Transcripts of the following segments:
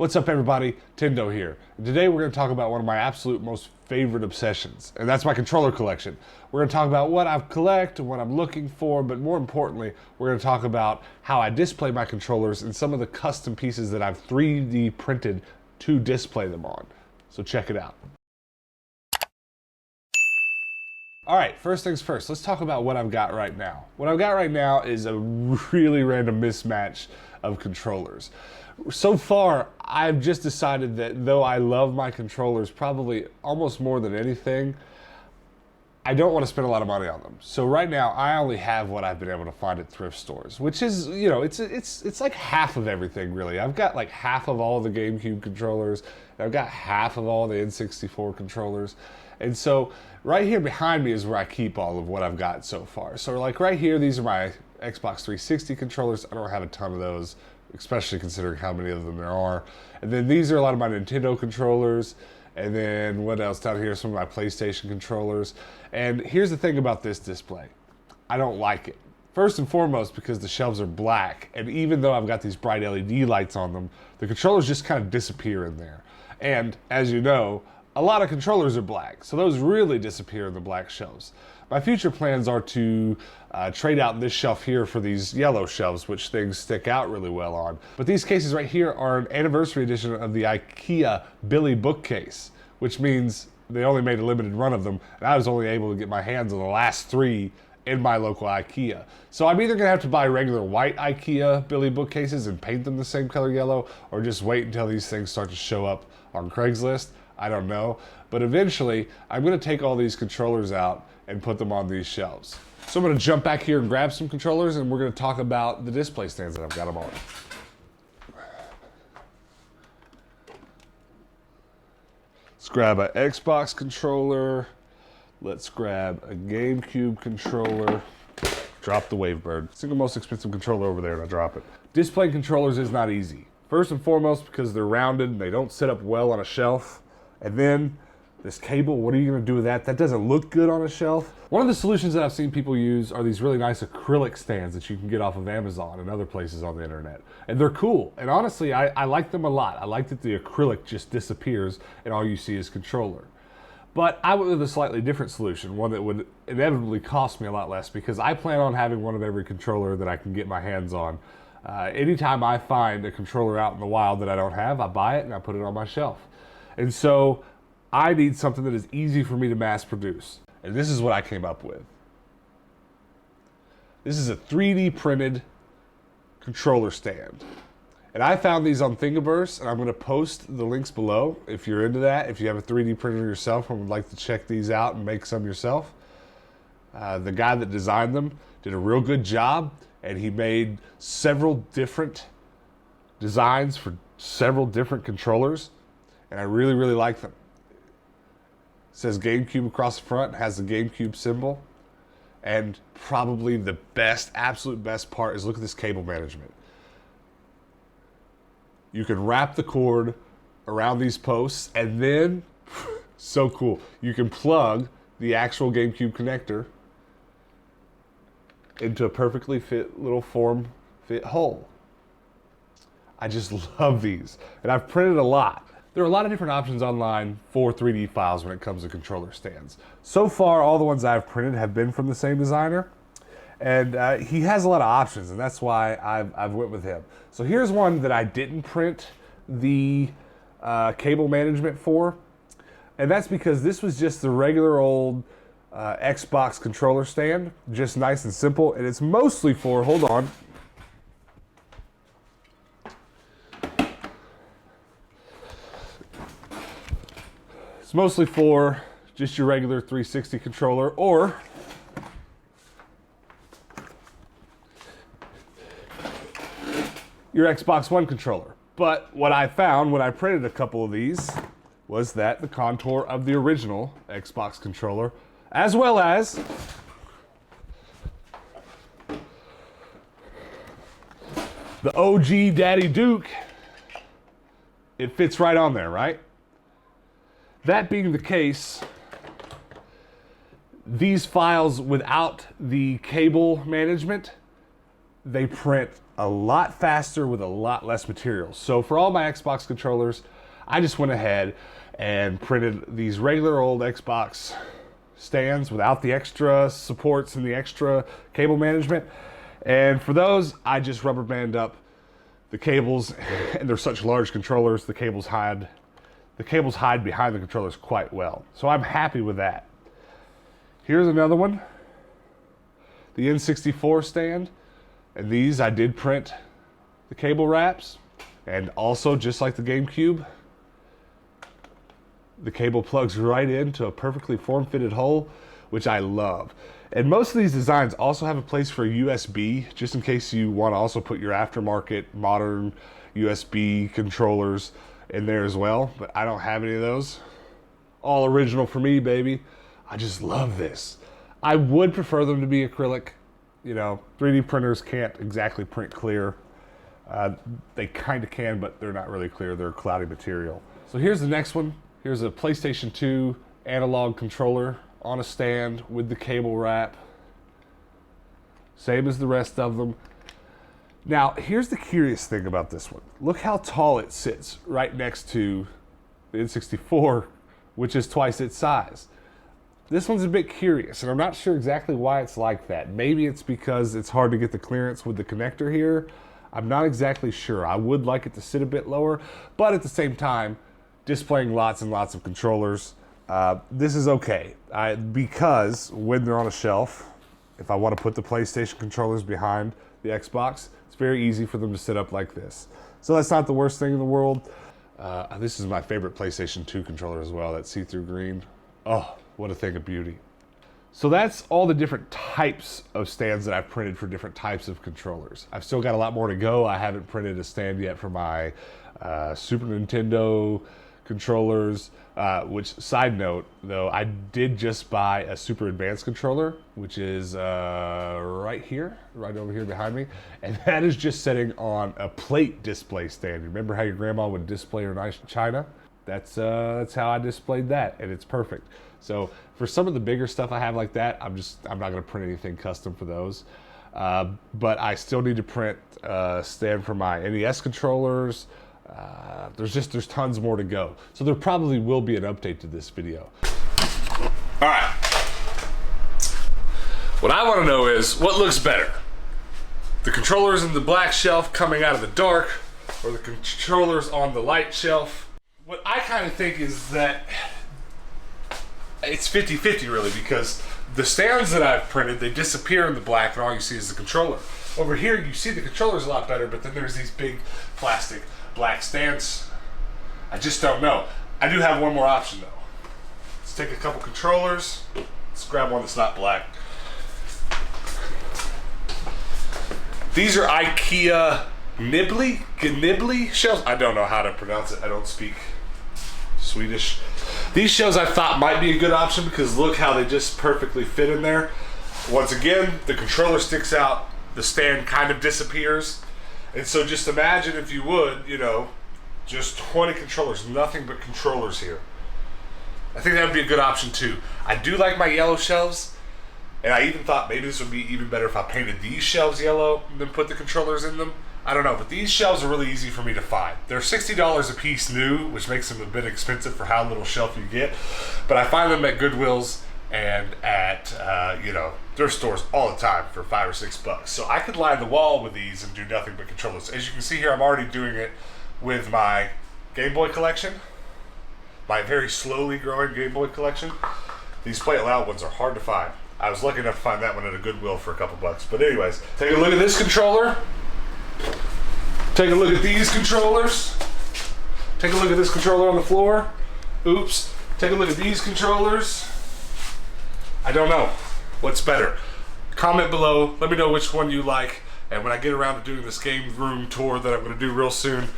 What's up everybody, Tendo here. And today we're going to talk about one of my absolute most favorite obsessions, and that's my controller collection. We're going to talk about what I collect and what I'm looking for, but more importantly, we're going to talk about how I display my controllers and some of the custom pieces that I've 3D printed to display them on. So check it out. Alright, first things first, let's talk about what I've got right now. What I've got right now is a really random mismatch of controllers. So far, I've just decided that though I love my controllers probably almost more than anything, I don't want to spend a lot of money on them. So right now, I only have what I've been able to find at thrift stores, which is, you know, it's like half of everything really. I've got like half of all the GameCube controllers, and I've got half of all the N64 controllers. And so right here behind me is where I keep all of what I've got so far. So like right here, these are my Xbox 360 controllers. I don't have a ton of those, especially considering how many of them there are. And then these are a lot of my Nintendo controllers. And then what else down here? Some of my PlayStation controllers. And here's the thing about this display. I don't like it. First and foremost, because the shelves are black. And even though I've got these bright LED lights on them, the controllers just kind of disappear in there. And as you know, a lot of controllers are black, so those really disappear in the black shelves. My future plans are to trade out this shelf here for these yellow shelves, which things stick out really well on. But these cases right here are an anniversary edition of the IKEA Billy bookcase, which means they only made a limited run of them, and I was only able to get my hands on the last 3 in my local IKEA. So I'm either gonna have to buy regular white IKEA Billy bookcases and paint them the same color yellow, or just wait until these things start to show up on Craigslist. I don't know, but eventually I'm going to take all these controllers out and put them on these shelves. So I'm going to jump back here and grab some controllers, and we're going to talk about the display stands that I've got them on. Let's grab an Xbox controller. Let's grab a GameCube controller. Drop the Wavebird. Single most expensive controller over there, and I drop it. Displaying controllers is not easy. First and foremost, because they're rounded and they don't sit up well on a shelf. And then this cable, what are you gonna do with that? That doesn't look good on a shelf. One of the solutions that I've seen people use are these really nice acrylic stands that you can get off of Amazon and other places on the internet. And they're cool. And honestly, I like them a lot. I like that the acrylic just disappears and all you see is controller. But I went with a slightly different solution, one that would inevitably cost me a lot less, because I plan on having one of every controller that I can get my hands on. Anytime I find a controller out in the wild that I don't have, I buy it and I put it on my shelf. And so I need something that is easy for me to mass produce. And this is what I came up with. This is a 3D printed controller stand. And I found these on Thingiverse, and I'm going to post the links below if you're into that. If you have a 3D printer yourself and would like to check these out and make some yourself. The guy that designed them did a real good job, and he made several different designs for several different controllers. And I really, really like them. It says GameCube across the front, has the GameCube symbol. And probably the best, absolute best part is look at this cable management. You can wrap the cord around these posts, and then, so cool, you can plug the actual GameCube connector into a perfectly fit little form-fit hole. I just love these, and I've printed a lot. There are a lot of different options online for 3D files when it comes to controller stands. So far, all the ones I've printed have been from the same designer, and he has a lot of options, and that's why I've went with him. So here's one that I didn't print the cable management for, and that's because this was just the regular old Xbox controller stand, just nice and simple, and it's mostly for, hold on, it's mostly for just your regular 360 controller or your Xbox One controller. But what I found when I printed a couple of these was that the contour of the original Xbox controller, as well as the OG Daddy Duke, it fits right on there, right? That being the case, these files without the cable management, they print a lot faster with a lot less material. So for all my Xbox controllers, I just went ahead and printed these regular old Xbox stands without the extra supports and the extra cable management. And for those, I just rubber band up the cables, and they're such large controllers, the cables hide behind the controllers quite well. So I'm happy with that. Here's another one, the N64 stand. And these I did print the cable wraps, and also just like the GameCube, the cable plugs right into a perfectly form-fitted hole, which I love. And most of these designs also have a place for USB, just in case you want to also put your aftermarket modern USB controllers in there as well, but I don't have any of those. All original for me, baby. I just love this. I would prefer them to be acrylic. You know, 3D printers can't exactly print clear. They kind of can, but they're not really clear. They're a cloudy material. So here's the next one. Here's a PlayStation 2 analog controller on a stand with the cable wrap. Same as the rest of them. Now, here's the curious thing about this one. Look how tall it sits right next to the N64, which is twice its size. This one's a bit curious, and I'm not sure exactly why it's like that. Maybe it's because it's hard to get the clearance with the connector here. I'm not exactly sure. I would like it to sit a bit lower, but at the same time, displaying lots and lots of controllers, this is okay. Because when they're on a shelf, if I want to put the PlayStation controllers behind the Xbox, it's very easy for them to sit up like this. So that's not the worst thing in the world. This is my favorite PlayStation 2 controller as well, that see-through green. Oh, what a thing of beauty. So that's all the different types of stands that I've printed for different types of controllers. I've still got a lot more to go. I haven't printed a stand yet for my Super Nintendo controllers, which, side note though, I did just buy a Super Advanced controller, which is right here, right over here behind me, and that is just sitting on a plate display stand. You remember how your grandma would display her nice china? That's how I displayed that, and it's perfect. So for some of the bigger stuff I have like that, I'm not going to print anything custom for those. But I still need to print a stand for my NES controllers. There's tons more to go. So there probably will be an update to this video. All right. What I want to know is, what looks better? The controllers in the black shelf coming out of the dark, or the controllers on the light shelf? What I kind of think is that it's 50-50 really, because the stands that I've printed, they disappear in the black and all you see is the controller. Over here you see the controllers a lot better, but then there's these big plastic black stands. I just don't know. I do have one more option though. Let's take a couple controllers. Let's grab one that's not black. These are IKEA Gnibli shells. I don't know how to pronounce it. I don't speak Swedish. These shells I thought might be a good option because look how they just perfectly fit in there. Once again, the controller sticks out, the stand kind of disappears. And so just imagine, if you would, you know, just 20 controllers, nothing but controllers here. I think that would be a good option too. I do like my yellow shelves, and I even thought maybe this would be even better if I painted these shelves yellow and then put the controllers in them. I don't know, but these shelves are really easy for me to find. They're $60 a piece new, which makes them a bit expensive for how little shelf you get. But I find them at Goodwill's and at, you know, their stores all the time for $5 or $6. So I could line the wall with these and do nothing but controllers. As you can see here, I'm already doing it with my Game Boy collection, my very slowly growing Game Boy collection. These Play It Loud ones are hard to find. I was lucky enough to find that one at a Goodwill for a couple bucks. But anyways, take a look at this controller. Take a look at these controllers. Take a look at this controller on the floor. Oops. Take a look at these controllers. I don't know what's better. Comment below. Let me know which one you like. And when I get around to doing this game room tour that I'm going to do real soon,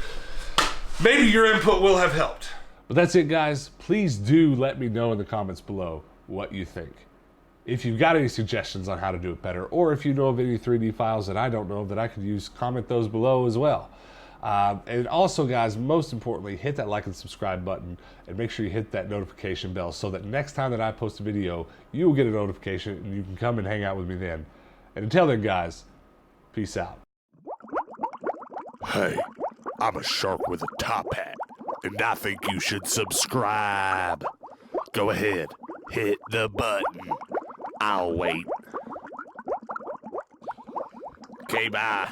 maybe your input will have helped. But that's it, guys. Please do let me know in the comments below what you think. If you've got any suggestions on how to do it better, or if you know of any 3D files that I don't know that I could use, comment those below as well. And also, guys, most importantly, hit that like and subscribe button, and make sure you hit that notification bell so that next time that I post a video, you will get a notification and you can come and hang out with me then. And until then, guys, peace out. Hey, I'm a shark with a top hat, and I think you should subscribe. Go ahead, hit the button. I'll wait. Okay, bye.